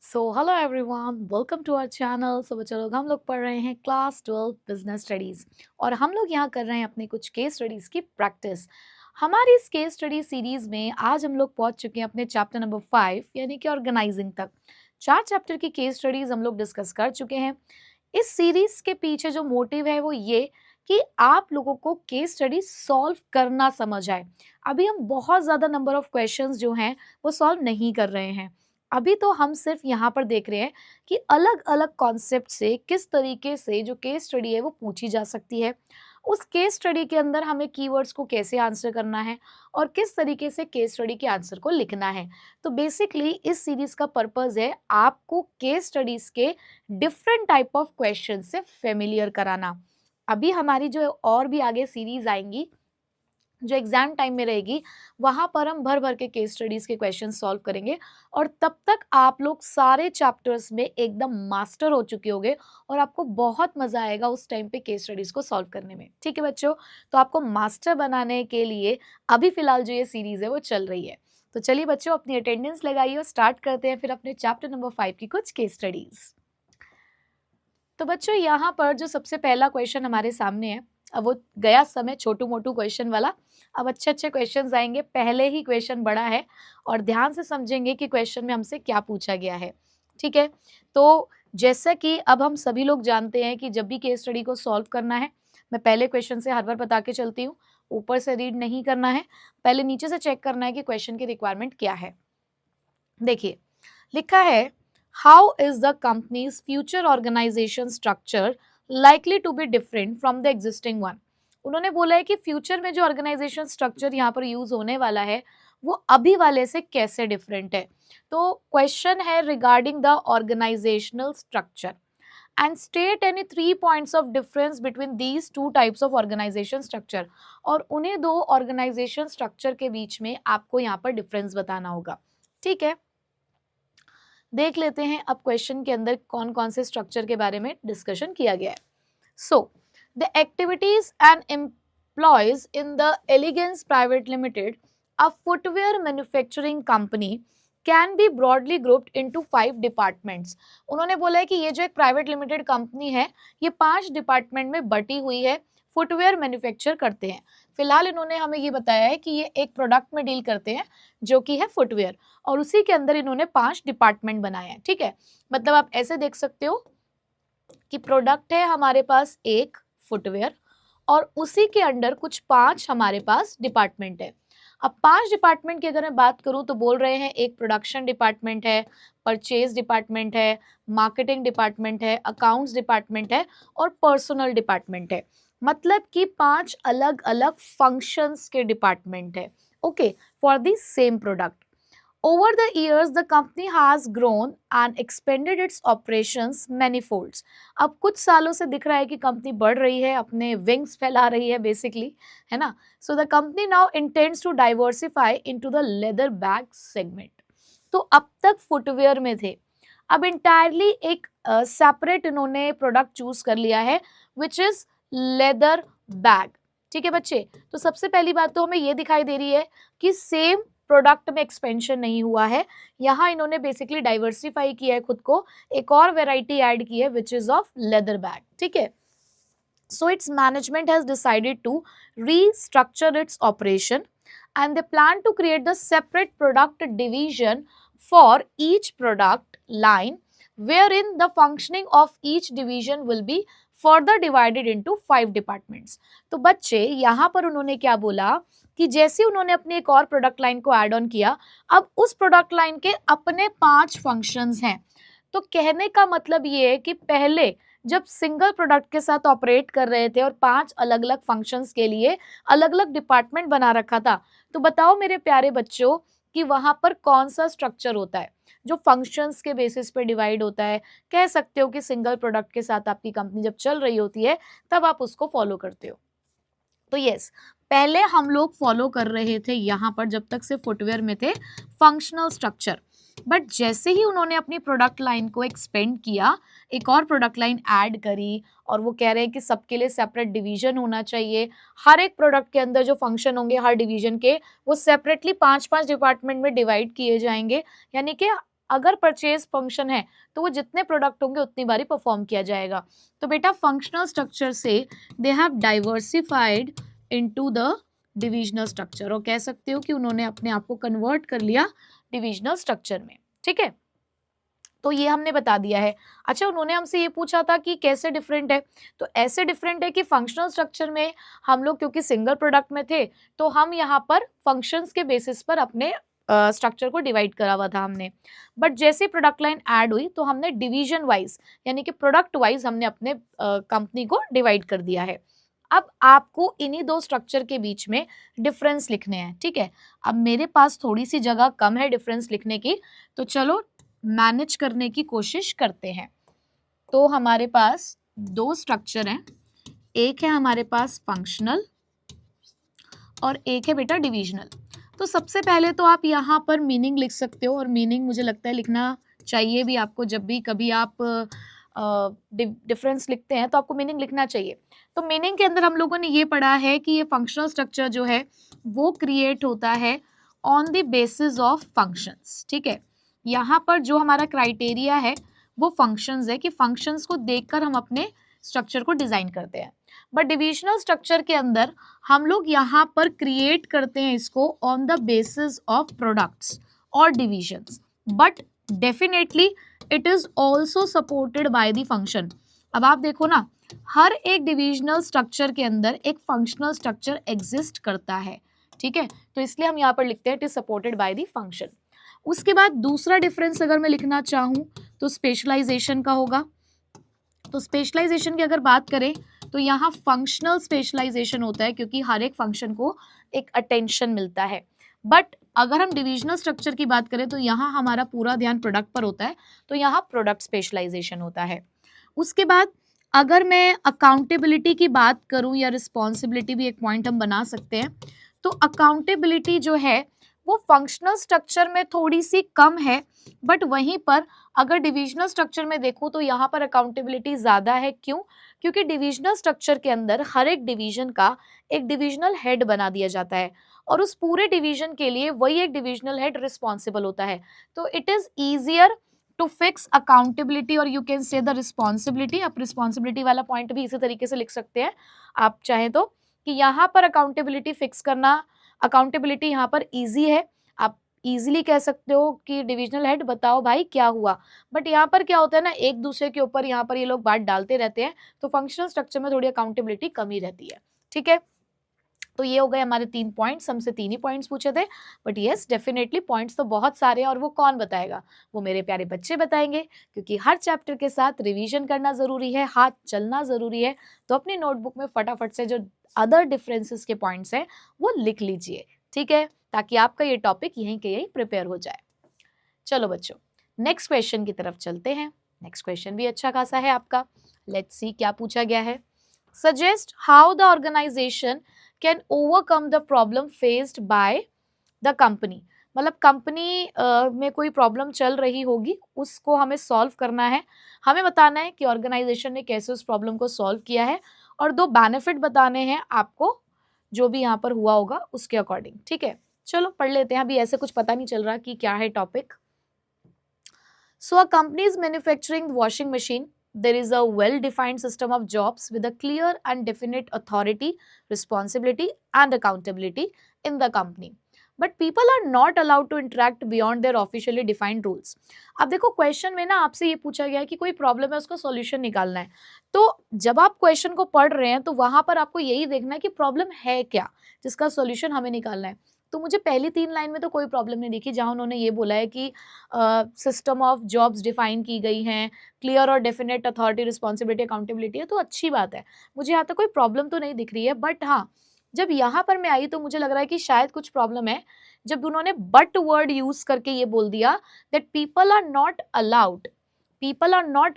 Hello everyone, welcome to our channel. बच्चों लोग, हम लोग पढ़ रहे हैं क्लास 12 बिजनेस स्टडीज़ और हम लोग यहाँ कर रहे हैं अपने कुछ केस स्टडीज़ की प्रैक्टिस। हमारी इस केस स्टडी सीरीज़ में आज हम लोग पहुँच चुके हैं अपने चैप्टर नंबर 5 यानी कि ऑर्गेनाइजिंग तक। 4 चैप्टर की केस स्टडीज़ हम लोग डिस्कस कर चुके हैं। इस सीरीज़ के पीछे जो मोटिव है वो ये कि आप लोगों को केस स्टडी सॉल्व करना समझ आए। अभी हम बहुत ज़्यादा नंबर ऑफ क्वेश्चंस जो हैं वो सॉल्व नहीं कर रहे हैं। अभी तो हम सिर्फ यहाँ पर देख रहे हैं कि अलग अलग कॉन्सेप्ट से किस तरीके से जो केस स्टडी है वो पूछी जा सकती है। उस केस स्टडी के अंदर हमें कीवर्ड्स को कैसे आंसर करना है और किस तरीके से केस स्टडी के आंसर को लिखना है। तो बेसिकली इस सीरीज का पर्पस है आपको केस स्टडीज के डिफरेंट टाइप ऑफ क्वेश्चन से फेमिलियर कराना। अभी हमारी जो और भी आगे सीरीज आएंगी जो एग्जाम टाइम में रहेगी, वहां पर हम भर भर के केस स्टडीज के क्वेश्चन सॉल्व करेंगे और तब तक आप लोग सारे चैप्टर्स में एकदम मास्टर हो चुके होंगे और आपको बहुत मजा आएगा उस टाइम पे केस स्टडीज को सॉल्व करने में। ठीक है बच्चों, तो आपको मास्टर बनाने के लिए अभी फिलहाल जो ये सीरीज है वो चल रही है। तो चलिए बच्चों, अपनी अटेंडेंस लगाइए और स्टार्ट करते हैं फिर अपने चैप्टर नंबर 5 की कुछ केस स्टडीज। तो बच्चों, यहाँ पर जो सबसे पहला क्वेश्चन हमारे सामने है, अब वो गया समय छोटू मोटू क्वेश्चन वाला। अब अच्छे अच्छे क्वेश्चंस आएंगे। पहले ही क्वेश्चन बड़ा है और ध्यान से समझेंगे कि क्वेश्चन में हमसे क्या पूछा गया है। ठीक है, तो जैसा कि अब हम सभी लोग जानते हैं कि जब भी केस स्टडी को सॉल्व करना है, मैं पहले क्वेश्चन से हर बार बता के चलती हूँ। ऊपर से रीड नहीं करना है, पहले नीचे से चेक करना है कि क्वेश्चन की रिक्वायरमेंट क्या है। देखिए, लिखा है, how is the company's future organisation structure likely to be different from the existing one. उन्होंने बोला है कि फ्यूचर में जो ऑर्गेनाइजेशन स्ट्रक्चर यहाँ पर यूज होने वाला है वो अभी वाले से कैसे डिफरेंट है। तो क्वेश्चन है regarding the organisational structure and state any 3 points of difference between these 2 types of organisation structure. और उन्हें दो ऑर्गेनाइजेशन स्ट्रक्चर के बीच में आपको यहाँ पर डिफरेंस बताना होगा। ठीक है, देख लेते हैं अब क्वेश्चन के अंदर कौन कौन से स्ट्रक्चर के बारे में डिस्कशन किया गया है। So the activities and employees in the Elegance private limited, a footwear manufacturing company, can be broadly grouped into 5 departments. उन्होंने बोला है कि ये जो एक प्राइवेट लिमिटेड कंपनी है ये 5 डिपार्टमेंट में बटी हुई है, फुटवेयर मैन्युफैक्चर करते हैं। फिलहाल इन्होंने हमें ये बताया है कि ये एक प्रोडक्ट में डील करते हैं जो कि है फुटवेयर, और उसी के अंदर इन्होंने 5 डिपार्टमेंट बनाए हैं। ठीक है, मतलब आप ऐसे देख सकते हो कि प्रोडक्ट है हमारे पास एक फुटवेयर और उसी के अंडर कुछ 5 हमारे पास डिपार्टमेंट है। अब 5 डिपार्टमेंट की अगर मैं बात करूं तो बोल रहे हैं एक प्रोडक्शन डिपार्टमेंट है, परचेज डिपार्टमेंट है, मार्केटिंग डिपार्टमेंट है, अकाउंट्स डिपार्टमेंट है और पर्सनल डिपार्टमेंट है। मतलब कि 5 अलग अलग फंक्शंस के डिपार्टमेंट है, okay, for the same product. Over the years, the company has grown and expanded its operations many folds. अब कुछ सालों से दिख रहा है कि कंपनी बढ़ रही है, अपने विंग्स फैला रही है बेसिकली, है ना। So the company now intends to diversify into the leather bag segment. तो अब तक फुटवेयर में थे, अब इंटायरली एक सेपरेट इन्होंने प्रोडक्ट चूज कर लिया है विच इज लेदर बैग। ठीक है बच्चे, तो सबसे पहली बात तो हमें ये दिखाई दे रही है कि सेम प्रोडक्ट में एक्सपेंशन नहीं हुआ है, यहाँ इन्होंने बेसिकली डाइवर्सिफाई किया है खुद को, एक और वेराइटी ऐड की है which is of leather bag. ठीक है, so its management has decided to restructure its operation and they plan to create the separate product division for each product line wherein the functioning of each division will be further divided into 5 departments। तो बच्चे यहाँ पर उन्होंने क्या बोला कि जैसे उन्होंने अपनी एक और प्रोडक्ट लाइन को ऐड ऑन किया, अब उस प्रोडक्ट लाइन के अपने 5 फंक्शंस हैं। तो कहने का मतलब ये है कि पहले जब सिंगल प्रोडक्ट के साथ ऑपरेट कर रहे थे और 5 अलग अलग फंक्शंस के लिए अलग अलग डिपार्टमेंट बना रखा था, तो बताओ मेरे प्यारे बच्चों कि वहां पर कौन सा स्ट्रक्चर होता है जो फंक्शंस के बेसिस पे डिवाइड होता है। कह सकते हो कि सिंगल प्रोडक्ट के साथ आपकी कंपनी जब चल रही होती है तब आप उसको फॉलो करते हो। तो यस, पहले हम लोग फॉलो कर रहे थे यहाँ पर जब तक से फुटवेयर में थे फंक्शनल स्ट्रक्चर, बट जैसे ही उन्होंने अपनी प्रोडक्ट लाइन को एक्सपेंड किया, एक और प्रोडक्ट लाइन ऐड करी और वो कह रहे हैं कि सबके लिए सेपरेट डिवीजन होना चाहिए, हर एक प्रोडक्ट के अंदर जो फंक्शन होंगे हर डिवीजन के वो सेपरेटली 5-5 डिपार्टमेंट में डिवाइड किए जाएंगे, यानी कि अगर परचेज फंक्शन है तो वो जितने प्रोडक्ट होंगे उतनी बारी परफॉर्म किया जाएगा। तो बेटा फंक्शनल स्ट्रक्चर से they have diversified into the divisional structure, और कह सकते हो कि उन्होंने अपने आप को कन्वर्ट कर लिया डिविजनल स्ट्रक्चर में। ठीक है, तो ये हमने बता दिया है। अच्छा, उन्होंने हमसे ये पूछा था कि कैसे डिफरेंट है, तो ऐसे डिफरेंट है कि फंक्शनल स्ट्रक्चर में हम लोग क्योंकि सिंगल प्रोडक्ट में थे तो हम यहाँ पर फंक्शंस के बेसिस पर अपने स्ट्रक्चर को डिवाइड करा हुआ था हमने। बट जैसे प्रोडक्ट लाइन ऐड हुई तो हमने डिवीजन वाइज यानी कि प्रोडक्ट वाइज हमने अपने कंपनी को डिवाइड कर दिया है। अब आपको इन्हीं दो स्ट्रक्चर के बीच में डिफरेंस लिखने हैं। ठीक है, अब मेरे पास थोड़ी सी जगह कम है डिफरेंस लिखने की, तो चलो मैनेज करने की कोशिश करते हैं। तो हमारे पास दो स्ट्रक्चर हैं, एक है हमारे पास फंक्शनल और एक है बेटा डिविजनल। तो सबसे पहले तो आप यहाँ पर मीनिंग लिख सकते हो, और मीनिंग मुझे लगता है लिखना चाहिए भी आपको। जब भी कभी आप डिफरेंस लिखते हैं तो आपको मीनिंग लिखना चाहिए। तो मीनिंग के अंदर हम लोगों ने ये पढ़ा है कि ये फंक्शनल स्ट्रक्चर जो है वो क्रिएट होता है on the basis of functions. ठीक है, यहाँ पर जो हमारा क्राइटेरिया है वो फंक्शंस है कि फंक्शंस को देखकर हम अपने स्ट्रक्चर को डिजाइन करते हैं। बट डिविजनल स्ट्रक्चर के अंदर हम लोग यहाँ पर क्रिएट करते हैं इसको on the basis of products और divisions, but definitely it is also supported by the function. अब आप देखो ना, हर एक डिविजनल स्ट्रक्चर के अंदर एक फंक्शनल स्ट्रक्चर एग्जिस्ट करता है। ठीक है, तो इसलिए हम यहाँ पर लिखते हैं it is supported by the function. उसके बाद दूसरा डिफरेंस अगर मैं लिखना चाहूँ तो स्पेशलाइजेशन का होगा। तो स्पेशलाइजेशन की अगर बात करें तो यहाँ फंक्शनल स्पेशलाइजेशन होता है क्योंकि हर एक फंक्शन को एक अटेंशन मिलता है। बट अगर हम डिविजनल स्ट्रक्चर की बात करें तो यहाँ हमारा पूरा ध्यान प्रोडक्ट पर होता है, तो यहाँ प्रोडक्ट स्पेशलाइजेशन होता है। उसके बाद अगर मैं अकाउंटेबिलिटी की बात करूँ या रिस्पॉन्सिबिलिटी भी एक पॉइंट हम बना सकते हैं, तो अकाउंटेबिलिटी जो है वो फंक्शनल स्ट्रक्चर में थोड़ी सी कम है, बट वहीं पर अगर डिविजनल स्ट्रक्चर में देखो तो यहाँ पर अकाउंटेबिलिटी ज़्यादा है। क्यों? क्योंकि डिविजनल स्ट्रक्चर के अंदर हर एक डिवीजन का एक डिविजनल हेड बना दिया जाता है और उस पूरे डिवीजन के लिए वही एक डिविजनल हेड रिस्पॉन्सिबल होता है। तो it is easier to fix accountability और you can say the responsibility. आप रिस्पॉन्सिबिलिटी वाला पॉइंट भी इसी तरीके से लिख सकते हैं आप चाहें तो, कि यहाँ पर अकाउंटेबिलिटी फिक्स करना, अकाउंटेबिलिटी यहाँ पर ईजी है। आप इजीली कह सकते हो कि डिविजनल हेड बताओ भाई क्या हुआ, बट यहाँ पर क्या होता है ना, एक दूसरे के ऊपर यहाँ पर ये लोग बात डालते रहते हैं, तो फंक्शनल स्ट्रक्चर में थोड़ी अकाउंटेबिलिटी कमी रहती है। ठीक है, तो ये हो गए हमारे 3 पॉइंट्स। हमसे 3 ही पॉइंट्स पूछे थे, बट यस डेफिनेटली पॉइंट्स तो बहुत सारे हैं, और वो कौन बताएगा? वो मेरे प्यारे बच्चे बताएंगे, क्योंकि हर चैप्टर के साथ रिवीजन करना ज़रूरी है, हाथ चलना ज़रूरी है। तो अपनी नोटबुक में फटाफट से जो अदर डिफरेंसेस के पॉइंट्स हैं वो लिख लीजिए। ठीक है, ताकि आपका ये टॉपिक यहीं के यहीं प्रिपेयर हो जाए। चलो बच्चों, नेक्स्ट क्वेश्चन की तरफ चलते हैं। नेक्स्ट क्वेश्चन भी अच्छा खासा है आपका। लेट्स सी क्या पूछा गया है। Suggest how the organisation can overcome the problem faced by the company. मतलब कंपनी में कोई प्रॉब्लम चल रही होगी, उसको हमें सॉल्व करना है। हमें बताना है कि ऑर्गेनाइजेशन ने कैसे उस प्रॉब्लम को सॉल्व किया है, और 2 बेनिफिट बताने हैं आपको जो भी यहाँ पर हुआ होगा उसके अकॉर्डिंग। ठीक है, चलो पढ़ लेते हैं। अभी ऐसे कुछ पता नहीं चल रहा कि क्या है topic. So a company is manufacturing washing machine. There is a well-defined system of jobs with a clear and definite authority, responsibility and accountability in the company. But people are not allowed to interact beyond their officially defined rules. अब देखो question में ना आपसे ये पूछा गया है कि कोई प्रॉब्लम है, उसका सॉल्यूशन निकालना है। तो जब आप क्वेश्चन को पढ़ रहे हैं तो वहां पर आपको यही देखना है कि प्रॉब्लम है क्या, जिसका सॉल्यूशन हमें निकालना है। तो मुझे पहली 3 लाइन में तो कोई प्रॉब्लम नहीं दिखी, जहां उन्होंने ये बोला है कि सिस्टम ऑफ जॉब्स डिफाइन की गई हैं, क्लियर और डेफिनेट अथॉरिटी, रिस्पॉन्सिबिलिटी, अकाउंटेबिलिटी है, तो अच्छी बात है। मुझे यहाँ तक कोई प्रॉब्लम तो नहीं दिख रही है, बट हाँ, जब यहाँ पर मैं आई तो मुझे लग रहा है कि शायद कुछ प्रॉब्लम है, जब उन्होंने बट वर्ड यूज करके ये बोल दिया that people are not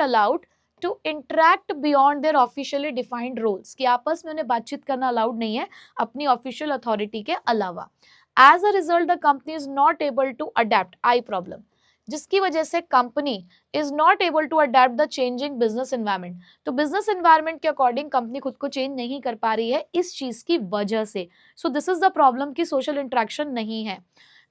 allowed to interact beyond their officially defined roles, कि आपस में उन्हें बातचीत करना अलाउड नहीं है अपनी ऑफिशियल अथॉरिटी के अलावा। As a result the company is not able to adapt, I problem, जिसकी वजह से company is not able to adapt the changing business environment. तो बिजनेस एनवायरनमेंट के अकॉर्डिंग कंपनी खुद को चेंज नहीं कर पा रही है इस चीज की वजह से। So this is the problem कि सोशल इंटरेक्शन नहीं है।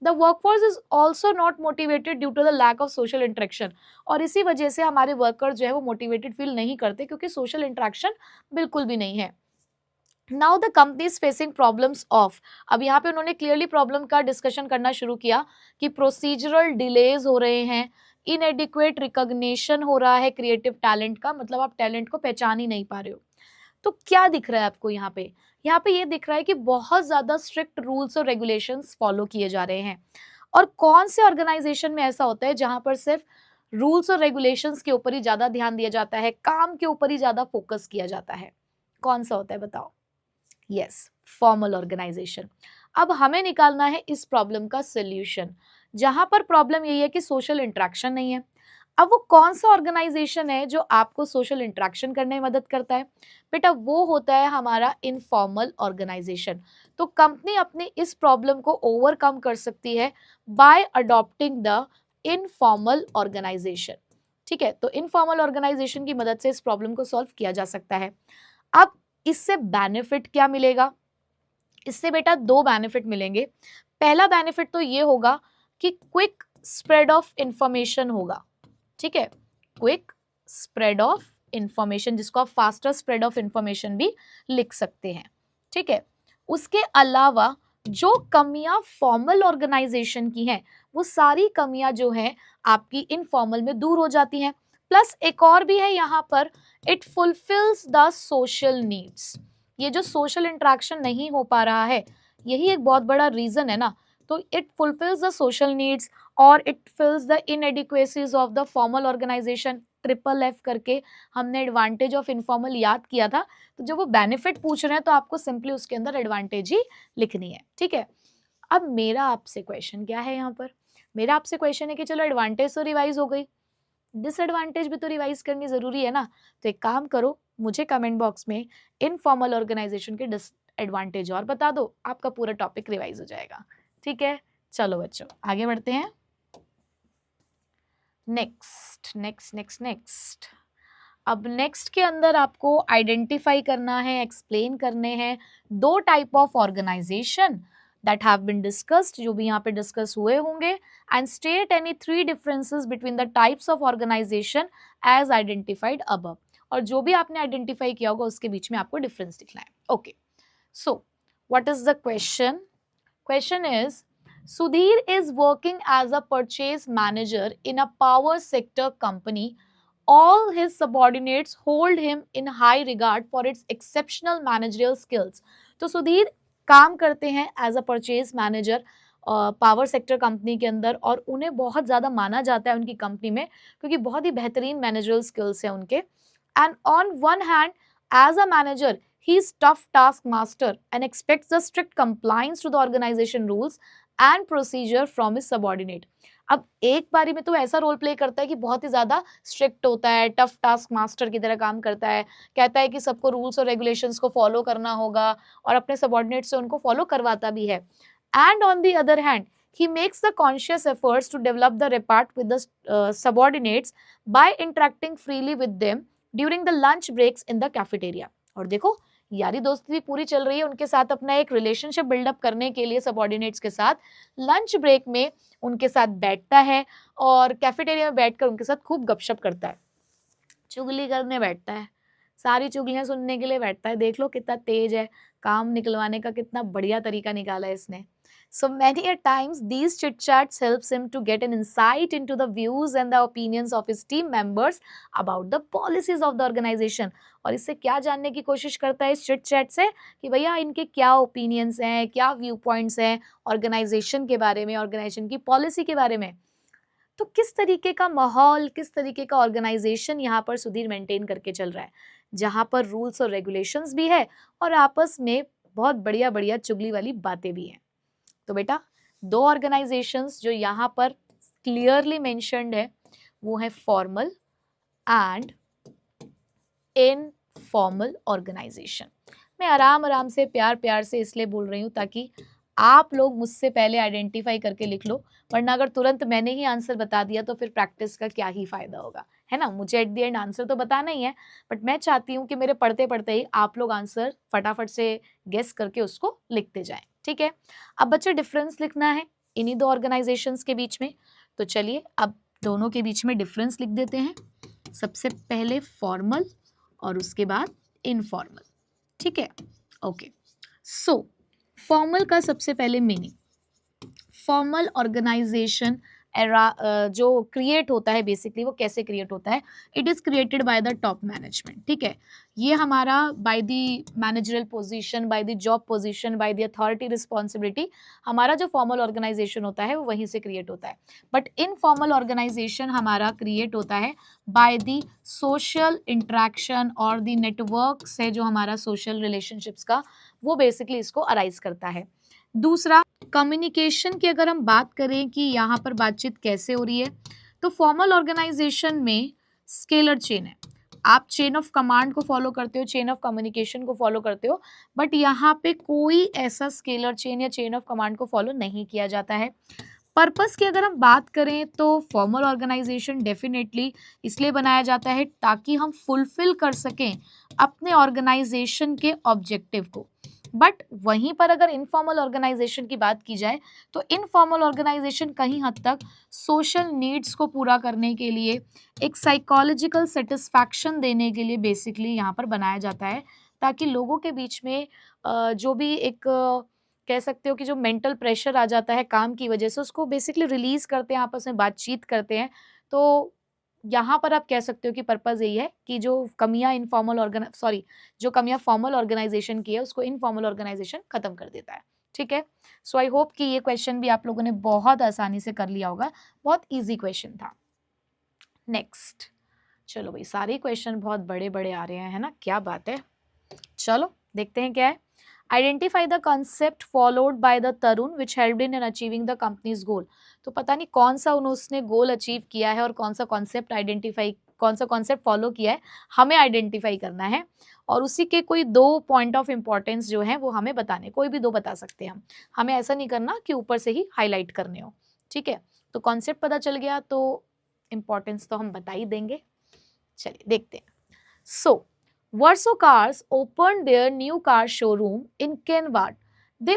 The workforce is also not motivated due to the lack of social interaction, और इसी वजह से हमारे वर्कर जो है वो मोटिवेटेड फील नहीं करते क्योंकि सोशल इंटरेक्शन बिल्कुल भी नहीं है। Now the company is facing problems of, अब यहाँ पे उन्होंने क्लियरली प्रॉब्लम का डिस्कशन करना शुरू किया कि प्रोसीजरल डिलेज हो रहे हैं, इनएडिक्वेट रिकॉग्निशन हो रहा है क्रिएटिव टैलेंट का, मतलब आप टैलेंट को पहचान ही नहीं पा रहे हो। तो क्या दिख रहा है आपको यहाँ पे? यहाँ पे ये दिख रहा है कि बहुत ज्यादा स्ट्रिक्ट रूल्स और रेगुलेशंस फॉलो किए जा रहे हैं। और कौन से ऑर्गेनाइजेशन में ऐसा होता है जहां पर सिर्फ रूल्स और रेगुलेशंस के ऊपर ही ज्यादा ध्यान दिया जाता है, काम के ऊपर ही ज्यादा फोकस किया जाता है? कौन सा होता है बताओ? Yes, formal organisation. अब हमें निकालना है इस प्रॉब्लम का सोल्यूशन, जहां पर प्रॉब्लम यही है कि सोशल इंटरेक्शन नहीं है। अब वो कौन सा ऑर्गेनाइजेशन है जो आपको सोशल इंटरेक्शन करने में मदद करता है? बेटा वो होता है हमारा इनफॉर्मल ऑर्गेनाइजेशन। तो कंपनी अपनी इस प्रॉब्लम को ओवरकम कर सकती है by adopting the informal organisation. ठीक है, तो इनफॉर्मल ऑर्गेनाइजेशन की मदद से इस प्रॉब्लम को सॉल्व किया जा सकता है। अब इससे बेनिफिट क्या मिलेगा? इससे बेटा दो बेनिफिट मिलेंगे। पहला बेनिफिट तो ये होगा कि क्विक स्प्रेड ऑफ इंफॉर्मेशन होगा। ठीक है, क्विक स्प्रेड ऑफ इंफॉर्मेशन, जिसको आप फास्टर स्प्रेड ऑफ इंफॉर्मेशन भी लिख सकते हैं। ठीक है, उसके अलावा जो कमियां फॉर्मल ऑर्गेनाइजेशन की हैं वो सारी कमियां जो है आपकी इनफॉर्मल में दूर हो जाती हैं। प्लस एक और भी है यहाँ पर, it fulfils the social needs. ये जो सोशल इंटरेक्शन नहीं हो पा रहा है यही एक बहुत बड़ा रीजन है ना। तो it fulfils the social needs और it fills the inadequacies of the formal organisation. Triple F करके हमने एडवांटेज ऑफ इनफॉर्मल याद किया था, तो जब वो बेनिफिट पूछ रहे हैं तो आपको सिंपली उसके अंदर एडवांटेज ही लिखनी है। ठीक है, अब मेरा आपसे क्वेश्चन क्या है यहाँ पर? मेरा आपसे क्वेश्चन है कि चलो एडवांटेज तो रिवाइज हो गई, डिसएडवांटेज भी तो रिवाइज करनी जरूरी है ना। तो एक काम करो, मुझे कमेंट बॉक्स में इनफॉर्मल ऑर्गेनाइजेशन के डिसएडवांटेज और बता दो, आपका पूरा टॉपिक रिवाइज हो जाएगा। ठीक है, चलो बच्चों आगे बढ़ते हैं। नेक्स्ट नेक्स्ट नेक्स्ट नेक्स्ट अब नेक्स्ट के अंदर आपको आइडेंटिफाई करना है, एक्सप्लेन करने हैं दो type of organisation that have been discussed, जो भी यहाँ पे डिस्कस हुए होंगे, and state any 3 differences between the types of organisation as identified above. और जो भी आपने आइडेंटिफाई किया होगा उसके बीच में आपको डिफरेंस दिखना है। Okay, so what is the question? Question is, Sudhir is working as a purchase manager in a power sector company. All his subordinates hold him in high regard for its exceptional managerial skills. तो सुधीर काम करते हैं as a purchase manager power sector company के अंदर, और उन्हें बहुत ज़्यादा माना जाता है उनकी कंपनी में क्योंकि बहुत ही बेहतरीन मैनेजरल स्किल्स हैं उनके। And on one hand as a manager he is tough task master and expects the strict compliance to the organization rules and procedure from his subordinate. अब एक बारी में तो ऐसा रोल प्ले करता है कि बहुत ही ज्यादा स्ट्रिक्ट होता है, टफ टास्क मास्टर की तरह काम करता है, कहता है कि सबको रूल्स और रेगुलेशंस को फॉलो करना होगा और अपने सबॉर्डिनेट से उनको फॉलो करवाता भी है। And on the other hand he makes the conscious efforts to develop the rapport with the subordinates by interacting freely with them during the lunch breaks in the cafeteria. और देखो यारी दोस्ती भी पूरी चल रही है उनके साथ, अपना एक रिलेशनशिप बिल्डअप करने के लिए सबॉर्डिनेट्स के साथ लंच ब्रेक में उनके साथ बैठता है और कैफेटेरिया में बैठकर उनके साथ खूब गपशप करता है, चुगली करने बैठता है, सारी चुगलियां सुनने के लिए बैठता है। देख लो कितना तेज है, काम निकलवाने का कितना बढ़िया तरीका निकाला है इसने। So many a times these chit chats helps him to get an insight into the views and the opinions of his team members about the policies of the organization. और इससे क्या जानने की कोशिश करता है इस चिट चैट से कि भैया इनके क्या ओपिनियंस हैं, क्या व्यू पॉइंट्स हैं ऑर्गेनाइजेशन के बारे में, ऑर्गेनाइजेशन की पॉलिसी के बारे में। तो किस तरीके का माहौल, किस तरीके का ऑर्गेनाइजेशन यहाँ पर सुधीर मेंटेन करके चल रहा है, जहाँ पर रूल्स और रेगुलेशंस भी है और आपस में बहुत बढ़िया बढ़िया चुगली वाली बातें भी हैं। तो बेटा दो ऑर्गेनाइजेशंस जो यहाँ पर क्लियरली मेंशन्ड है वो है फॉर्मल एंड इनफॉर्मल ऑर्गेनाइजेशन। मैं आराम आराम से प्यार प्यार से इसलिए बोल रही हूँ ताकि आप लोग मुझसे पहले आइडेंटिफाई करके लिख लो, वरना अगर तुरंत मैंने ही आंसर बता दिया तो फिर प्रैक्टिस का क्या ही फायदा होगा, है ना। मुझे एट द एंड आंसर तो बताना ही है, बट मैं चाहती हूँ कि मेरे पढ़ते पढ़ते ही आप लोग आंसर फटाफट से गेस करके उसको लिखते जाएं। ठीक है, अब बच्चे डिफरेंस लिखना है इन्हीं दो ऑर्गेनाइजेशंस के बीच में। तो चलिए अब दोनों के बीच में डिफरेंस लिख देते हैं। सबसे पहले फॉर्मल और उसके बाद इनफॉर्मल, ठीक है। ओके, सो फॉर्मल का सबसे पहले मीनिंग, फॉर्मल ऑर्गेनाइजेशन जो क्रिएट होता है बेसिकली वो कैसे क्रिएट होता है, it is created by the top management, ठीक है। ये हमारा by the managerial position, by the job position, by the authority responsibility, हमारा जो फॉर्मल ऑर्गेनाइजेशन होता है वो वहीं से क्रिएट होता है। बट इनफॉर्मल ऑर्गेनाइजेशन हमारा क्रिएट होता है बाय द सोशल इंट्रैक्शन और द नेटवर्क से, जो हमारा सोशल रिलेशनशिप्स का वो बेसिकली इसको अराइज करता है। दूसरा, कम्युनिकेशन की अगर हम बात करें कि यहाँ पर बातचीत कैसे हो रही है, तो फॉर्मल ऑर्गेनाइजेशन में स्केलर चेन है, आप चेन ऑफ कमांड को फॉलो करते हो, चेन ऑफ कम्युनिकेशन को फॉलो करते हो, बट यहाँ पे कोई ऐसा स्केलर चेन या चेन ऑफ कमांड को फॉलो नहीं किया जाता है। पर्पस की अगर हम बात करें तो फॉर्मल ऑर्गेनाइजेशन डेफिनेटली इसलिए बनाया जाता है ताकि हम फुलफिल कर सकें अपने ऑर्गेनाइजेशन के ऑब्जेक्टिव को। बट वहीं पर अगर इनफॉर्मल ऑर्गेनाइजेशन की बात की जाए तो इनफॉर्मल ऑर्गेनाइजेशन कहीं हद तक सोशल नीड्स को पूरा करने के लिए, एक साइकोलॉजिकल सेटिस्फैक्शन देने के लिए बेसिकली यहाँ पर बनाया जाता है, ताकि लोगों के बीच में जो भी एक कह सकते हो कि जो मेंटल प्रेशर आ जाता है काम की वजह से, उसको बेसिकली रिलीज करते हैं, आपस में बातचीत करते हैं। तो यहाँ पर आप कह सकते हो कि पर्पस यही है कि जो कमियां जो कमियां फॉर्मल ऑर्गेनाइजेशन की है उसको इनफॉर्मल ऑर्गेनाइजेशन खत्म कर देता है, ठीक है। सो आई होप कि ये क्वेश्चन भी आप लोगों ने बहुत आसानी से कर लिया होगा, बहुत इजी क्वेश्चन था। नेक्स्ट, चलो भाई सारे क्वेश्चन बहुत बड़े बड़े आ रहे हैं, है ना, क्या बात है। चलो देखते हैं क्या है। Identify the concept followed by the Tarun which helped in achieving the company's goal. तो पता नहीं कौन सा उसने गोल अचीव किया है और कौन सा कॉन्सेप्ट फॉलो किया है, हमें आइडेंटिफाई करना है। और उसी के कोई 2 पॉइंट ऑफ इंपॉर्टेंस जो है वो हमें बताने, कोई भी 2 बता सकते हैं हम, हमें ऐसा नहीं करना कि ऊपर से ही हाईलाइट करने हो, ठीक है। तो कॉन्सेप्ट पता चल गया तो इंपॉर्टेंस तो हम बता ही देंगे। चलिए देखते हैं। सो Verso Cars opened their new car showroom in Kenward. They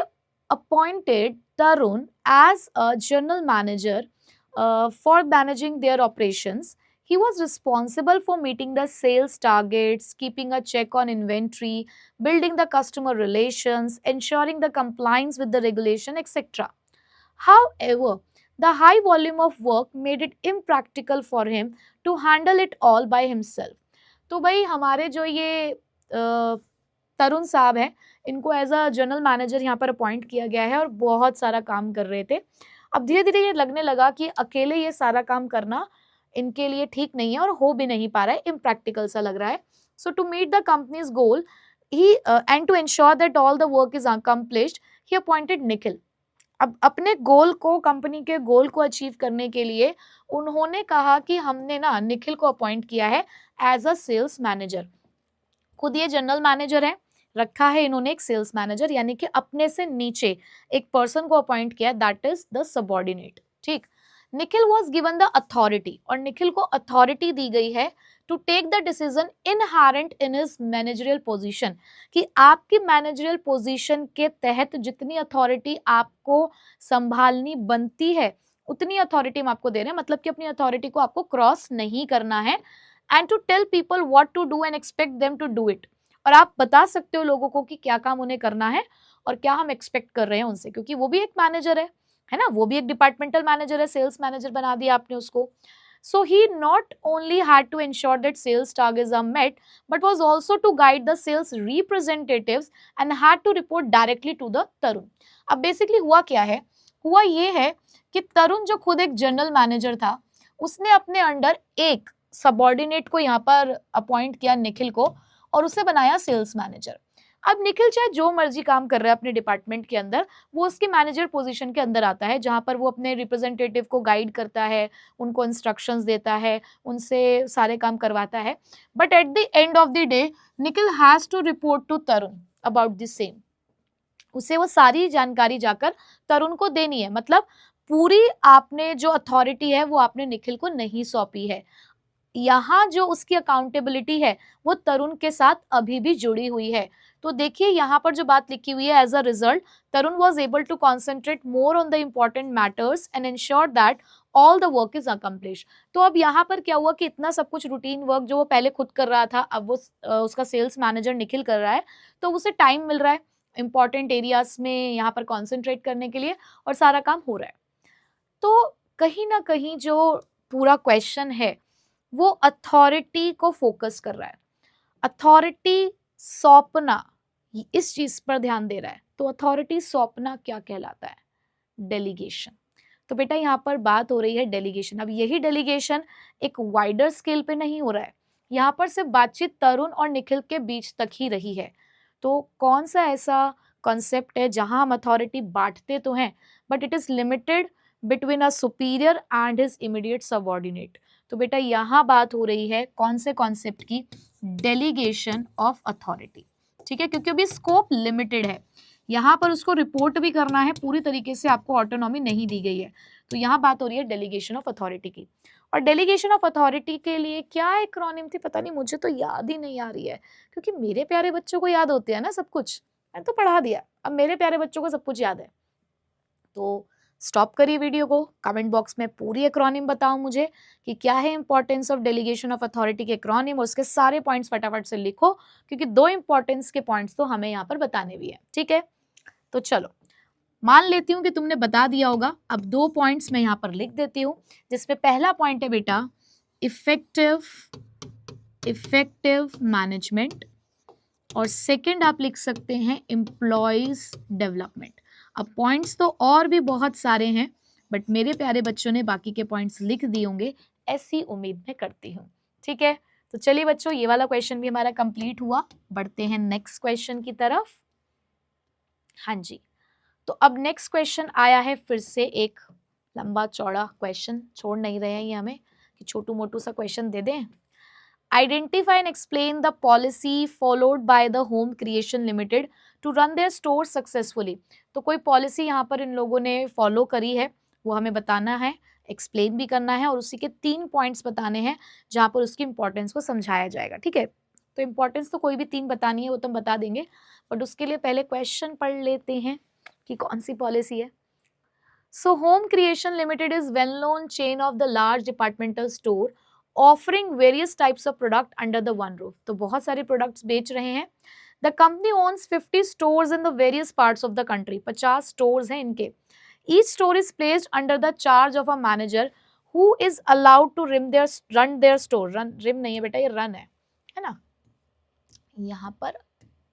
appointed Tarun as a general manager for managing their operations. He was responsible for meeting the sales targets, keeping a check on inventory, building the customer relations, ensuring the compliance with the regulation, etc. However, the high volume of work made it impractical for him to handle it all by himself. तो भाई हमारे जो ये तरुण साहब हैं, इनको as a general manager यहाँ पर अपॉइंट किया गया है और बहुत सारा काम कर रहे थे। अब धीरे धीरे ये लगने लगा कि अकेले ये सारा काम करना इनके लिए ठीक नहीं है और हो भी नहीं पा रहा है, इम्प्रैक्टिकल सा लग रहा है। So to meet the company's goal he and to ensure that all the work is accomplished, he appointed Nikhil. अब अपने गोल को, कंपनी के गोल को अचीव करने के लिए उन्होंने कहा कि हमने ना निखिल को अपॉइंट किया है एज अ सेल्स मैनेजर। खुद ये जनरल मैनेजर है, रखा है इन्होंने एक सेल्स मैनेजर, यानी कि अपने से नीचे एक पर्सन को अपॉइंट किया, दैट इज द सबऑर्डिनेट, ठीक। Nikhil was given the authority, और निखिल को अथॉरिटी दी गई है to take the decision inherent in his managerial position, कि आपकी मैनेजरियल पोजीशन के तहत जितनी अथॉरिटी आपको संभालनी बनती है उतनी अथॉरिटी हम आपको दे रहे हैं, मतलब कि अपनी अथॉरिटी को आपको क्रॉस नहीं करना है। And to tell people what to do and expect them to do it, और आप बता सकते हो लोगों को कि क्या काम उन्हें करना है और क्या हम एक्सपेक्ट कर रहे हैं उनसे, क्योंकि वो भी एक मैनेजर है ना, वो भी एक डिपार्टमेंटल मैनेजर है, सेल्स मैनेजर बना दिया आपने उसको। So he not only had to ensure that sales targets are met, but was also to guide the sales representatives and had to report directly to the तरुण। अब basically हुआ क्या है, हुआ ये है कि तरुण जो खुद एक जनरल मैनेजर था, उसने अपने अंडर एक सबऑर्डिनेट को यहाँ पर अपॉइंट किया, निखिल को, और उसे बनाया सेल्स मैनेजर। अब निखिल चाहे जो मर्जी काम कर रहा है अपने डिपार्टमेंट के अंदर, वो उसके मैनेजर पोजीशन के अंदर आता है, जहां पर वो अपने रिप्रेजेंटेटिव को गाइड करता है, उनको इंस्ट्रक्शंस देता है, उनसे सारे काम करवाता है। But at the end of the day Nikhil has to report to Tarun about the same, उसे वो सारी जानकारी जाकर तरुण को देनी है, मतलब पूरी आपने जो अथॉरिटी है वो आपने निखिल को नहीं सौंपी है। यहाँ जो उसकी अकाउंटेबिलिटी है वो तरुण के साथ अभी भी जुड़ी हुई है। तो देखिए यहाँ पर जो बात लिखी हुई है, as a result Tarun was able to concentrate more on the important matters and ensure that all the work is accomplish. तो अब यहाँ पर क्या हुआ कि इतना सब कुछ रूटीन वर्क जो वो पहले खुद कर रहा था, अब वो उसका सेल्स मैनेजर निखिल कर रहा है, तो उसे टाइम मिल रहा है इंपॉर्टेंट एरियाज में यहाँ पर कॉन्सेंट्रेट करने के लिए और सारा काम हो रहा है। तो कहीं ना कहीं जो पूरा क्वेश्चन है वो अथॉरिटी को फोकस कर रहा है, अथॉरिटी सौंपना, इस चीज पर ध्यान दे रहा है। तो अथॉरिटी सौंपना क्या कहलाता है? डेलीगेशन। तो बेटा यहाँ पर बात हो रही है डेलीगेशन। अब यही डेलीगेशन एक वाइडर स्केल पे नहीं हो रहा है, यहाँ पर सिर्फ बातचीत तरुण और निखिल के बीच तक ही रही है। तो कौन सा ऐसा कॉन्सेप्ट है जहां हम अथॉरिटी बांटते तो हैं but it is limited between a superior and his immediate subordinate? तो बेटा यहाँ बात हो रही है कौन से कॉन्सेप्ट की? Delegation of authority. ठीक है, क्योंकि अभी स्कोप लिमिटेड है, यहाँ पर उसको रिपोर्ट भी करना है, पूरी तरीके से आपको ऑटोनॉमी नहीं दी गई है। तो यहाँ बात हो रही है डेलीगेशन ऑफ अथॉरिटी की। और डेलीगेशन ऑफ अथॉरिटी के लिए क्या एक्रोनिम थी पता नहीं, मुझे तो याद ही नहीं आ रही है, क्योंकि मेरे प्यारे बच्चों को याद होते हैं ना सब कुछ, मैंने तो पढ़ा दिया, अब मेरे प्यारे बच्चों को सब कुछ याद है। तो स्टॉप करिए वीडियो को, कमेंट बॉक्स में पूरी एक्रोनिम बताओ मुझे कि क्या है importance of delegation of authority के एक्रोनिम, और उसके सारे पॉइंट्स फटाफट से लिखो, क्योंकि 2 इंपॉर्टेंस के पॉइंट्स तो हमें यहाँ पर बताने भी है। ठीक है, तो चलो मान लेती हूँ कि तुमने बता दिया होगा। अब 2 पॉइंट्स मैं यहाँ पर लिख देती हूँ, जिसमें पहला पॉइंट है बेटा इफेक्टिव मैनेजमेंट, और सेकंड आप लिख सकते हैं एम्प्लॉयज डेवलपमेंट। अब पॉइंट्स तो और भी बहुत सारे हैं, बट मेरे प्यारे बच्चों ने बाकी के पॉइंट्स लिख दिए होंगे, ऐसी उम्मीद मैं करती हूँ। ठीक है, तो चलिए बच्चों, ये वाला क्वेश्चन भी हमारा कंप्लीट हुआ। बढ़ते हैं नेक्स्ट क्वेश्चन की तरफ। हाँ जी, तो अब नेक्स्ट क्वेश्चन आया है, फिर से एक लंबा चौड़ा क्वेश्चन, छोड़ नहीं रहे हैं ये हमें कि छोटू मोटू सा क्वेश्चन दे दें। Identify and explain the policy followed by the Home Creation Limited to run their stores successfully। तो कोई पॉलिसी यहाँ पर इन लोगों ने फॉलो करी है, वो हमें बताना है, एक्सप्लेन भी करना है, और उसी के 3 पॉइंट्स बताने हैं जहाँ पर उसकी इंपॉर्टेंस को समझाया जाएगा। ठीक है, तो इंपॉर्टेंस तो कोई भी 3 बतानी है, वो तो हम बता देंगे, बट उसके लिए पहले क्वेश्चन पढ़ लेते हैं कि कौन सी पॉलिसी है। So Home Creation Limited is well known chain of the large departmental store offering various types of product under the one roof. तो बहुत सारे प्रोडक्ट्स बेच रहे हैं। The company owns 50 stores in the various parts of the country. 50 stores हैं इनके। Each store is placed under the charge of a manager who is allowed to run their store. रिम नहीं है बेटा, ये रन है ना, यहाँ पर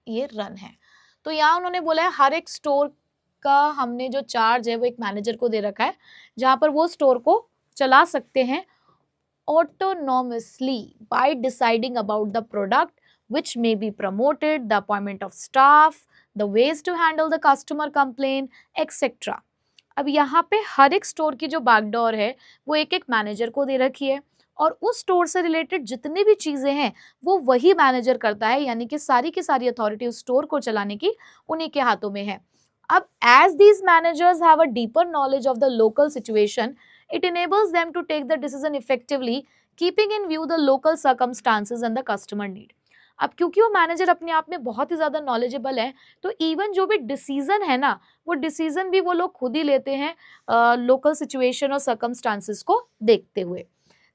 ये रन है। तो यहाँ उन्होंने बोला है हर एक स्टोर का हमने जो चार्ज है वो एक मैनेजर को दे रखा है, जहां पर वो स्टोर को चला सकते हैं autonomously by deciding about the product which may be promoted, the appointment of staff, the ways to handle the customer complaint, etc. अब यहाँ पे हर एक स्टोर की जो बैकडोर है वो एक एक मैनेजर को दे रखी है, और उस स्टोर से रिलेटेड जितनी भी चीजें हैं वो वही मैनेजर करता है, यानी कि सारी की सारी अथॉरिटी उस स्टोर को चलाने की उन्हीं के हाथों में है। अब as these managers have a deeper knowledge of the local situation, it enables them to take the decision effectively, keeping in view the local circumstances and the customer need. अब क्योंकि वो मैनेजर अपने आप में बहुत ही ज़्यादा नॉलेजेबल है, तो इवन जो भी डिसीजन है ना, वो डिसीजन भी वो लोग खुद ही लेते हैं लोकल सिचुएशन और सर्कमस्टांसिस को देखते हुए।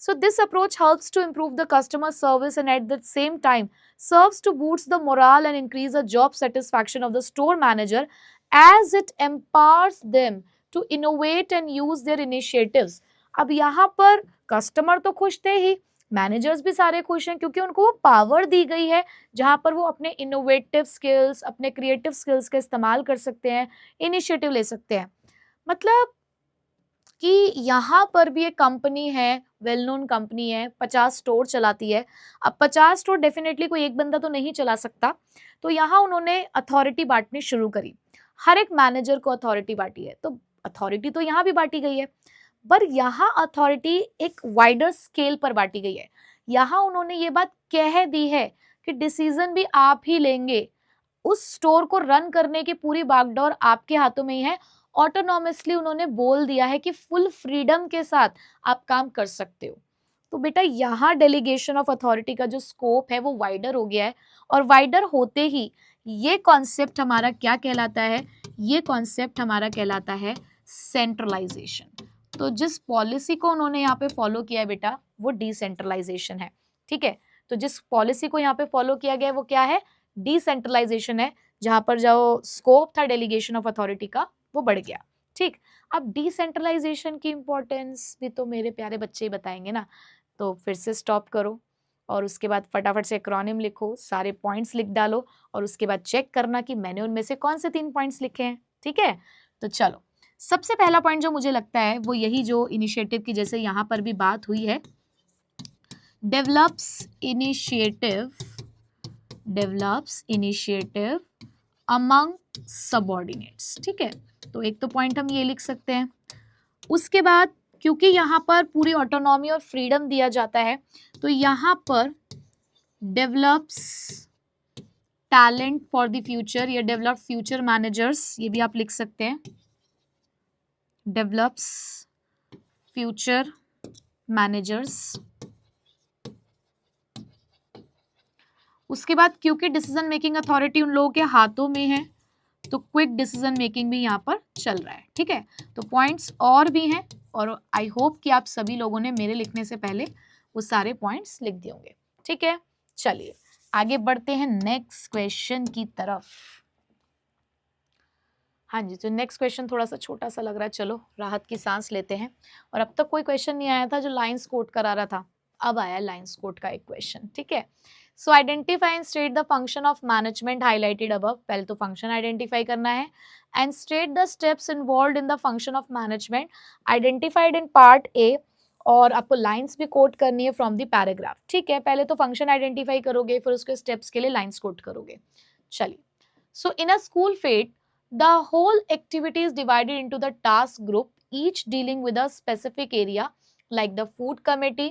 So this approach helps to improve the customer service and at the same time serves to boost the morale and increase the job satisfaction of the store manager as it empowers them to innovate and use their initiatives. अब यहाँ पर customer तो खुश थे ही, managers भी सारे खुश हैं, क्योंकि उनको वो पावर दी गई है जहाँ पर वो अपने इनोवेटिव स्किल्स, अपने क्रिएटिव स्किल्स का इस्तेमाल कर सकते हैं, इनिशिएटिव ले सकते हैं। मतलब कि यहाँ पर भी एक कंपनी है, वेल नोन कंपनी है, 50 स्टोर चलाती है। अब 50 स्टोर डेफिनेटली कोई एक बंदा तो नहीं चला सकता, तो यहाँ उन्होंने अथॉरिटी बांटनी शुरू करी, हर एक मैनेजर को अथॉरिटी बांटी है। तो अथॉरिटी तो यहाँ भी बांटी गई है, पर यहाँ अथॉरिटी एक वाइडर स्केल पर बांटी गई है। यहाँ उन्होंने ये बात कह दी है कि डिसीजन भी आप ही लेंगे, उस स्टोर को रन करने की पूरी बागडोर आपके हाथों में ही है। ऑटोनॉमसली उन्होंने बोल दिया है कि फुल फ्रीडम के साथ आप काम कर सकते हो। तो तो बेटा यहाँ डेलीगेशन ऑफ अथॉरिटी का जो स्कोप है वो वाइडर हो गया है, और वाइडर होते ही ये कॉन्सेप्ट हमारा क्या कहलाता है, ये कॉन्सेप्ट हमारा कहलाता है सेंट्रलाइजेशन। तो जिस पॉलिसी को उन्होंने यहाँ पे फॉलो किया है बेटा वो डिसेंट्रलाइजेशन है। ठीक है, तो जिस पॉलिसी को यहाँ पे फॉलो किया गया है वो क्या है, डिसेंट्रलाइजेशन है, जहां पर जो स्कोप था डेलीगेशन ऑफ अथॉरिटी का वो बढ़ गया। ठीक, अब डिसेंट्रलाइजेशन की इंपॉर्टेंस भी तो मेरे प्यारे बच्चे ही बताएंगे ना, तो फिर से स्टॉप करो और उसके बाद फटाफट से एक्रोनिम लिखो, सारे पॉइंट्स लिख डालो और उसके बाद चेक करना कि मैंने उनमें से कौन से 3 पॉइंट्स लिखे हैं। ठीक है, तो चलो सबसे पहला पॉइंट जो मुझे लगता है वो यही जो इनिशिएटिव की जैसे यहाँ पर भी बात हुई है, डेवलप्स इनिशिएटिव अमंग सबऑर्डिनेट्स। ठीक है, तो एक तो पॉइंट हम ये लिख सकते हैं। उसके बाद क्योंकि यहाँ पर पूरी ऑटोनॉमी और फ्रीडम दिया जाता है तो यहाँ पर develops talent for the future या डेवलप फ्यूचर मैनेजर्स, ये भी आप लिख सकते हैं, डेवलप्स फ्यूचर मैनेजर्स। उसके बाद क्योंकि डिसीजन मेकिंग अथॉरिटी उन लोगों के हाथों में है तो क्विक डिसीजन मेकिंग भी यहाँ पर चल रहा है। ठीक है, तो पॉइंट्स और भी हैं और आई होप कि आप सभी लोगों ने मेरे लिखने से पहले वो सारे पॉइंट्स लिख दिए होंगे। ठीक है, चलिए आगे बढ़ते हैं नेक्स्ट क्वेश्चन की तरफ। हाँ जी, तो नेक्स्ट क्वेश्चन थोड़ा सा छोटा सा लग रहा है, चलो राहत की सांस लेते हैं। और अब तक कोई क्वेश्चन नहीं आया था जो लाइंस कोट करा रहा था, अब आया लाइंस कोट का एक क्वेश्चन। ठीक है, सो identify and state the function of management highlighted above. पहले तो फंक्शन आइडेंटिफाई करना है and state the steps involved in the function of management identified in part A, और आपको लाइंस भी कोट करनी है फ्रॉम द पैराग्राफ। ठीक है, पहले तो फंक्शन आइडेंटिफाई करोगे फिर उसके स्टेप्स के लिए लाइंस कोट करोगे। चलिए, so in a school fete the whole activity is divided into the task group, each dealing with a specific area like the food committee,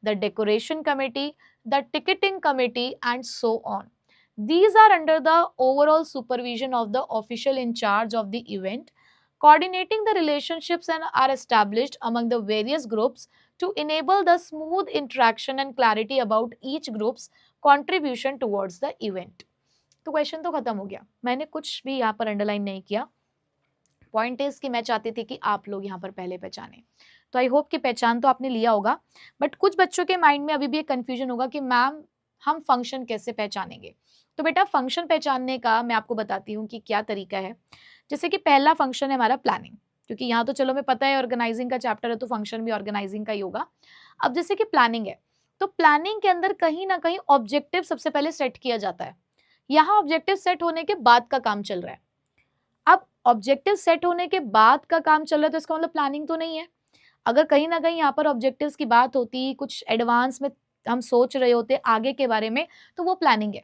the decoration committee, the ticketing committee and so on. These are under the overall supervision of the official in charge of the event. Coordinating the relationships and are established among the various groups to enable the smooth interaction and clarity about each group's contribution towards the event. तो question तो खत्म हो गया, मैंने कुछ भी यहाँ पर अंडरलाइन नहीं किया। पॉइंट इज कि मैं चाहती थी कि आप लोग यहाँ पर पहले पहचाने, तो आई होप कि पहचान तो आपने लिया होगा, बट कुछ बच्चों के माइंड में अभी भी एक कंफ्यूजन होगा कि मैम हम फंक्शन कैसे पहचानेंगे। तो बेटा फंक्शन पहचानने का मैं आपको बताती हूँ कि क्या तरीका है। जैसे कि पहला फंक्शन है हमारा प्लानिंग, क्योंकि यहाँ तो चलो मैं पता है ऑर्गेनाइजिंग का चैप्टर है तो फंक्शन भी ऑर्गेनाइजिंग का ही होगा। अब जैसे कि प्लानिंग है तो प्लानिंग के अंदर कहीं ना कहीं ऑब्जेक्टिव सबसे पहले सेट किया जाता है। यहाँ ऑब्जेक्टिव सेट होने के बाद का काम चल रहा है। अब ऑब्जेक्टिव सेट होने के बाद का काम चल रहा है तो इसका मतलब प्लानिंग तो नहीं है। अगर कहीं ना कहीं यहाँ पर ऑब्जेक्टिव्स की बात होती, कुछ एडवांस में हम सोच रहे होते आगे के बारे में, तो वो प्लानिंग है।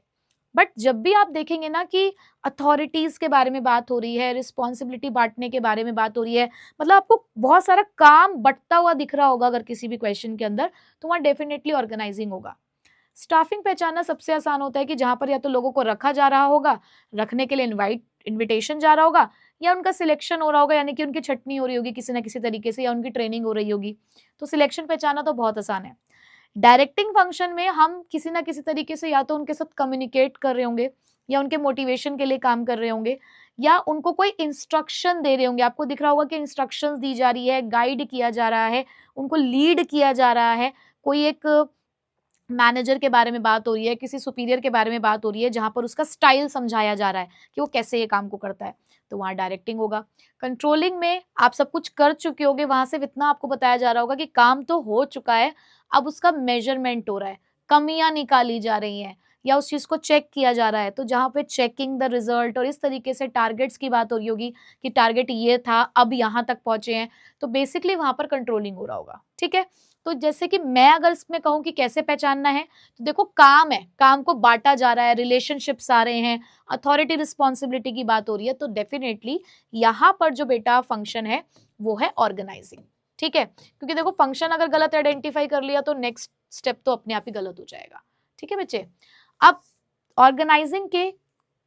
बट जब भी आप देखेंगे ना कि अथॉरिटीज के बारे में बात हो रही है, रिस्पॉन्सिबिलिटी बांटने के बारे में बात हो रही है, मतलब आपको बहुत सारा काम बंटता हुआ दिख रहा होगा अगर किसी भी क्वेश्चन के अंदर, तो वहाँ डेफिनेटली ऑर्गेनाइजिंग होगा। स्टाफिंग पहचानना सबसे आसान होता है कि जहां पर या तो लोगों को रखा जा रहा होगा, रखने के लिए इन्विटेशन जा रहा होगा, या उनका सिलेक्शन हो रहा होगा, यानी कि उनकी छटनी हो रही होगी किसी ना किसी तरीके से, या उनकी ट्रेनिंग हो रही होगी। तो सिलेक्शन पहचानना तो बहुत आसान है। डायरेक्टिंग फंक्शन में हम किसी ना किसी तरीके से या तो उनके साथ कम्युनिकेट कर रहे होंगे, या उनके मोटिवेशन के लिए काम कर रहे होंगे, या उनको कोई इंस्ट्रक्शन दे रहे होंगे। आपको दिख रहा होगा कि इंस्ट्रक्शंस दी जा रही है, गाइड किया जा रहा है, उनको लीड किया जा रहा है। कोई एक मैनेजर के बारे में बात हो रही है, किसी सुपीरियर के बारे में बात हो रही है, जहां पर उसका स्टाइल समझाया जा रहा है कि वो कैसे ये काम को करता है, तो वहां डायरेक्टिंग होगा। कंट्रोलिंग में आप सब कुछ कर चुके होगे, वहां से इतना आपको बताया जा रहा होगा कि काम तो हो चुका है, अब उसका मेजरमेंट हो रहा है, कमियां निकाली जा रही हैं या उस चीज को चेक किया जा रहा है, तो जहां पे चेकिंग द रिजल्ट और इस तरीके से टारगेट्स की बात हो रही होगी कि टारगेट ये था अब यहाँ तक पहुंचे हैं, तो बेसिकली वहां पर कंट्रोलिंग हो रहा होगा। ठीक है, तो जैसे कि मैं अगर इसमें कहूँ कि कैसे पहचानना है, तो देखो काम है, काम को बांटा जा रहा है, रिलेशनशिप्स आ रहे हैं, अथॉरिटी रिस्पॉन्सिबिलिटी की बात हो रही है, तो डेफिनेटली यहाँ पर जो बेटा फंक्शन है वो है ऑर्गेनाइजिंग। ठीक है, क्योंकि देखो फंक्शन अगर गलत आइडेंटिफाई कर लिया तो नेक्स्ट स्टेप तो अपने आप ही गलत हो जाएगा। ठीक है बच्चे, अब ऑर्गेनाइजिंग के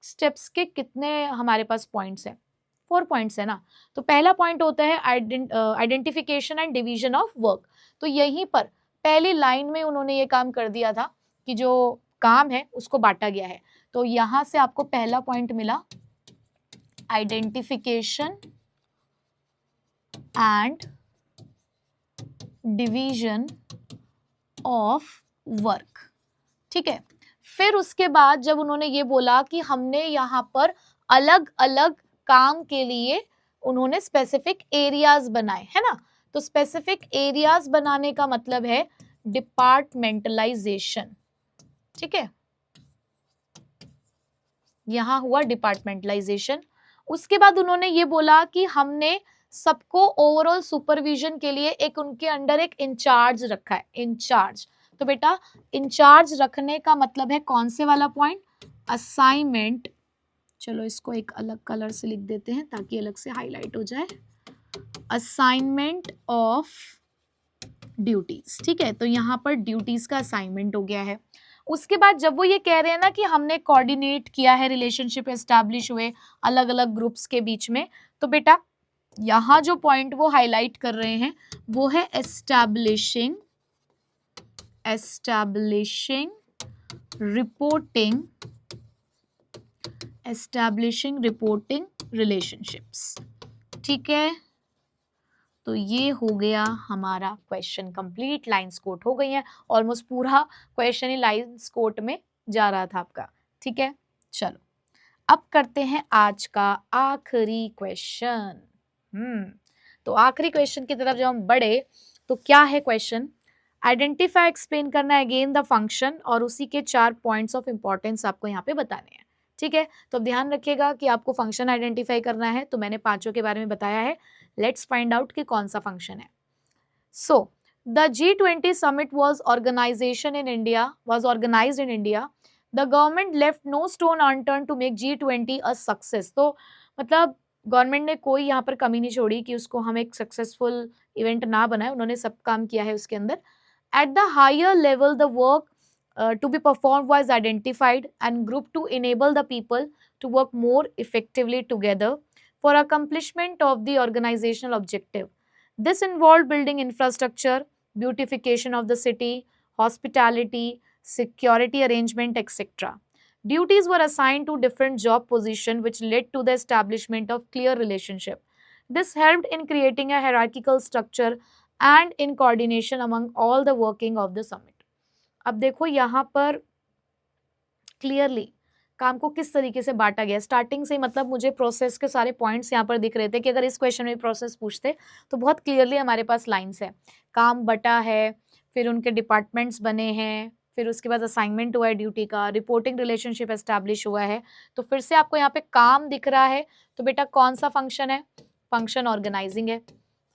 स्टेप्स के कितने हमारे पास पॉइंट्स हैं? 4 पॉइंट्स है ना। तो पहला पॉइंट होता है identification and division of work. तो यहीं पर पहली लाइन में उन्होंने ये काम कर दिया था कि जो काम है उसको बांटा गया है। तो यहां से आपको पहला पॉइंट मिला, identification and division of work. ठीक है, फिर उसके बाद जब उन्होंने ये बोला कि हमने यहाँ पर अलग अलग काम के लिए उन्होंने स्पेसिफिक एरियाज बनाए, है ना। तो स्पेसिफिक एरियाज बनाने का मतलब है डिपार्टमेंटलाइजेशन। ठीक है, यहां हुआ डिपार्टमेंटलाइजेशन। उसके बाद उन्होंने ये बोला कि हमने सबको ओवरऑल सुपरविजन के लिए एक उनके अंडर एक इंचार्ज रखा है, इंचार्ज। तो बेटा इंचार्ज रखने का मतलब है कौन से वाला पॉइंट, असाइनमेंट। चलो इसको एक अलग कलर से लिख देते हैं ताकि अलग से हाईलाइट हो जाए, असाइनमेंट ऑफ ड्यूटीज। ठीक है, तो यहाँ पर ड्यूटीज का असाइनमेंट हो गया है। उसके बाद जब वो ये कह रहे हैं ना कि हमने कोऑर्डिनेट किया है, रिलेशनशिप एस्टैब्लिश हुए अलग अलग ग्रुप्स के बीच में, तो बेटा यहाँ जो पॉइंट वो हाईलाइट कर रहे हैं वो है एस्टैब्लिशिंग रिपोर्टिंग रिलेशनशिप्स। ठीक है, तो ये हो गया हमारा क्वेश्चन कंप्लीट। लाइन्स कोट हो गई हैं, ऑलमोस्ट पूरा क्वेश्चन ही लाइन्स कोट में जा रहा था आपका। ठीक है, चलो अब करते हैं आज का आखिरी क्वेश्चन। तो आखिरी क्वेश्चन की तरफ जब हम बढ़े तो क्या है क्वेश्चन, आइडेंटिफाई एक्सप्लेन करना है अगेन द फंक्शन, और उसी के 4 पॉइंट्स ऑफ इंपॉर्टेंस आपको यहाँ पे बताने हैं। ठीक है, तो ध्यान रखिएगा कि आपको फंक्शन आइडेंटिफाई करना है। तो मैंने 5 के बारे में बताया है, लेट्स फाइंड आउट कि कौन सा फंक्शन है। So the G20 summit was organized in India. The government left no stone unturned to make G20 a success. तो मतलब गवर्नमेंट ने कोई यहाँ पर कमी नहीं छोड़ी कि उसको हम एक सक्सेसफुल इवेंट ना बनाए, उन्होंने सब काम किया है उसके अंदर। At the higher level, the work to be performed was identified and grouped to enable the people to work more effectively together for accomplishment of the organizational objective. This involved building infrastructure, beautification of the city, hospitality, security arrangement, etc. Duties were assigned to different job positions, which led to the establishment of clear relationship. This helped in creating a hierarchical structure and in coordination among all the working of the summit. अब देखो यहाँ पर clearly काम को किस तरीके से बांटा गया। स्टार्टिंग से मतलब मुझे प्रोसेस के सारे पॉइंट्स यहाँ पर दिख रहे थे कि अगर इस क्वेश्चन में प्रोसेस पूछते तो बहुत क्लियरली हमारे पास लाइंस है, काम बटा है, फिर उनके डिपार्टमेंट्स बने हैं, फिर उसके बाद असाइनमेंट हुआ है ड्यूटी का, रिपोर्टिंग रिलेशनशिप एस्टैब्लिश हुआ है। तो फिर से आपको यहाँ पे काम दिख रहा है, तो बेटा कौन सा फंक्शन है, फंक्शन ऑर्गेनाइजिंग है।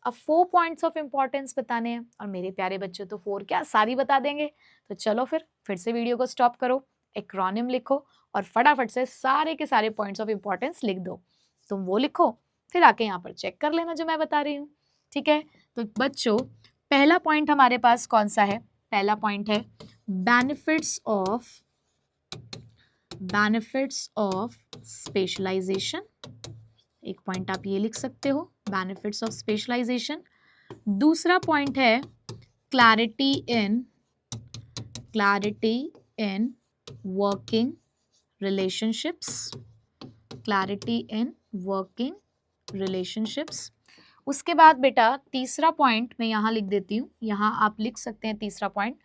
अब 4 पॉइंट्स ऑफ इंपॉर्टेंस बताने हैं, और मेरे प्यारे बच्चों तो 4 क्या सारी बता देंगे। तो चलो फिर से वीडियो को स्टॉप करो, एक्रोनिम लिखो और फटाफट से सारे के सारे पॉइंट्स ऑफ इंपॉर्टेंस लिख दो। तुम वो लिखो, फिर आके यहाँ पर चेक कर लेना जो मैं बता रही हूँ। ठीक है, तो बच्चों पहला पॉइंट हमारे पास कौन सा है, पहला पॉइंट है बेनिफिट्स ऑफ स्पेशलाइजेशन। एक पॉइंट आप ये लिख सकते हो, बेनिफिट्स ऑफ स्पेशलाइजेशन। दूसरा पॉइंट है क्लैरिटी इन वर्किंग रिलेशनशिप्स। उसके बाद बेटा तीसरा पॉइंट मैं यहाँ लिख देती हूँ, यहाँ आप लिख सकते हैं तीसरा point,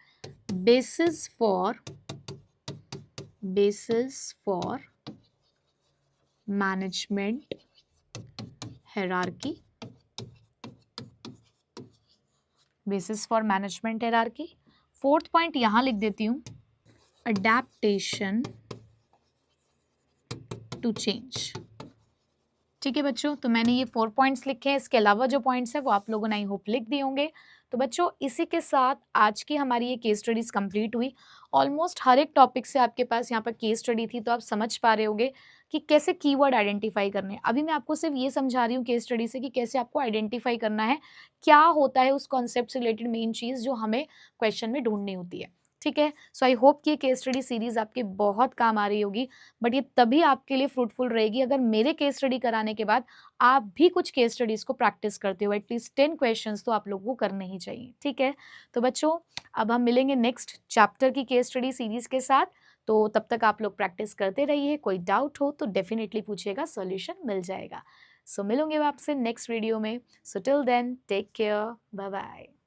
basis for management hierarchy. Basis for management hierarchy. Fourth point यहाँ लिख देती हूँ, अडैप्टेशन टू चेंज। ठीक है बच्चों, तो मैंने ये 4 पॉइंट्स लिखे हैं, इसके अलावा जो पॉइंट्स है वो आप लोगों ने आई होप लिख दिए होंगे। तो बच्चों इसी के साथ आज की हमारी ये केस स्टडीज कंप्लीट हुई। ऑलमोस्ट हर एक टॉपिक से आपके पास यहाँ पर केस स्टडी थी, तो आप समझ पा रहे होंगे कि कैसे कीवर्ड आइडेंटिफाई करने हैं। अभी मैं आपको सिर्फ ये समझा रही हूँ केस स्टडी से कि कैसे आपको आइडेंटिफाई करना है, क्या होता है उस कॉन्सेप्ट से रिलेटेड मेन चीज़ जो हमें क्वेश्चन में ढूंढनी होती है। ठीक है। सो आई होप कि ये केस स्टडी सीरीज़ आपके बहुत काम आ रही होगी, बट ये तभी आपके लिए फ्रूटफुल रहेगी अगर मेरे केस स्टडी कराने के बाद आप भी कुछ केस स्टडीज़ को प्रैक्टिस करते हो। एटलीस्ट 10 क्वेश्चंस तो आप लोगों को करने ही चाहिए, ठीक है। तो बच्चों, अब हम मिलेंगे नेक्स्ट चैप्टर की केस स्टडी सीरीज़ के साथ, तो तब तक आप लोग प्रैक्टिस करते रहिए। कोई डाउट हो तो डेफिनेटली पूछिएगा, सॉल्यूशन मिल जाएगा। सो मिलूंगे मैं आपसे नेक्स्ट वीडियो में। So till then take care, bye bye.